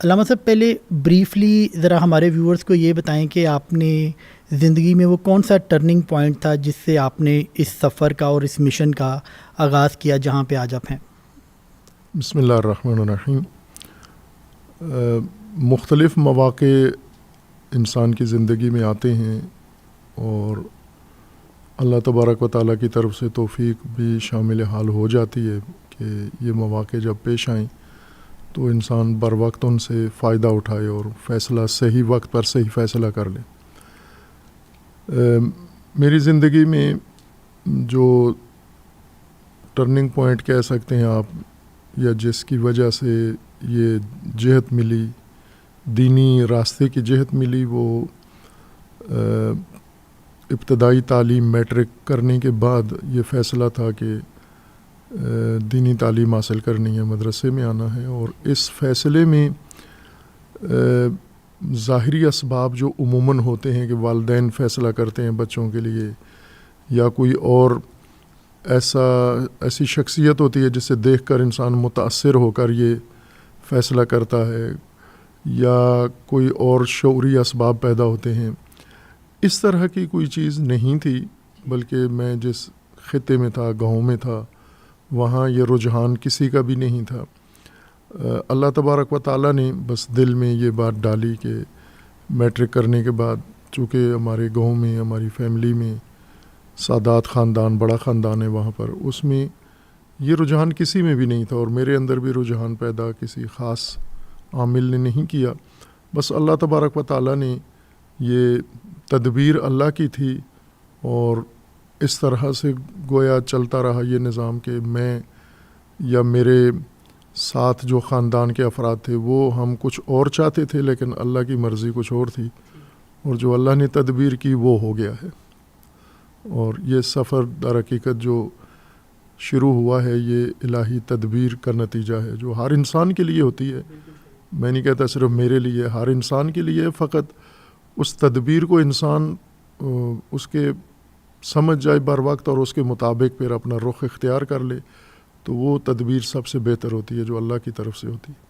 علامہ صاحب پہلے بریفلی ذرا ہمارے ویورز کو یہ بتائیں کہ آپ نے زندگی میں وہ کون سا ٹرننگ پوائنٹ تھا جس سے آپ نے اس سفر کا اور اس مشن کا آغاز کیا جہاں پہ آج آپ ہیں؟ بسم اللہ الرحمن الرحیم۔ مختلف مواقع انسان کی زندگی میں آتے ہیں اور اللہ تبارک و تعالیٰ کی طرف سے توفیق بھی شامل حال ہو جاتی ہے کہ یہ مواقع جب پیش آئیں تو انسان بر وقت ان سے فائدہ اٹھائے اور فیصلہ صحیح وقت پر صحیح فیصلہ کر لے۔ میری زندگی میں جو ٹرننگ پوائنٹ کہہ سکتے ہیں آپ، یا جس کی وجہ سے یہ جہت ملی، دینی راستے کی جہت ملی، وہ ابتدائی تعلیم میٹرک کرنے کے بعد یہ فیصلہ تھا کہ دینی تعلیم حاصل کرنی ہے، مدرسے میں آنا ہے۔ اور اس فیصلے میں ظاہری اسباب جو عموماً ہوتے ہیں کہ والدین فیصلہ کرتے ہیں بچوں کے لیے، یا کوئی اور ایسی شخصیت ہوتی ہے جسے دیکھ کر انسان متاثر ہو کر یہ فیصلہ کرتا ہے، یا کوئی اور شعوری اسباب پیدا ہوتے ہیں، اس طرح کی کوئی چیز نہیں تھی، بلکہ میں جس خطے میں تھا، گاؤں میں تھا، وہاں یہ رجحان کسی کا بھی نہیں تھا۔ اللہ تبارک و تعالیٰ نے بس دل میں یہ بات ڈالی کہ میٹرک کرنے کے بعد، چونکہ ہمارے گاؤں میں، ہماری فیملی میں سادات خاندان، بڑا خاندان ہے وہاں پر، اس میں یہ رجحان کسی میں بھی نہیں تھا، اور میرے اندر بھی رجحان پیدا کسی خاص عامل نے نہیں کیا۔ بس اللہ تبارک و تعالیٰ نے، یہ تدبیر اللہ کی تھی، اور اس طرح سے گویا چلتا رہا یہ نظام کہ میں یا میرے ساتھ جو خاندان کے افراد تھے وہ ہم کچھ اور چاہتے تھے، لیکن اللہ کی مرضی کچھ اور تھی، اور جو اللہ نے تدبیر کی وہ ہو گیا ہے۔ اور یہ سفر در حقیقت جو شروع ہوا ہے، یہ الہی تدبیر کا نتیجہ ہے جو ہر انسان کے لیے ہوتی ہے۔ میں نہیں کہتا صرف میرے لیے، ہر انسان کے لیے، فقط اس تدبیر کو انسان اس کے سمجھ جائے بر وقت اور اس کے مطابق پھر اپنا رخ اختیار کر لے، تو وہ تدبیر سب سے بہتر ہوتی ہے جو اللہ کی طرف سے ہوتی ہے۔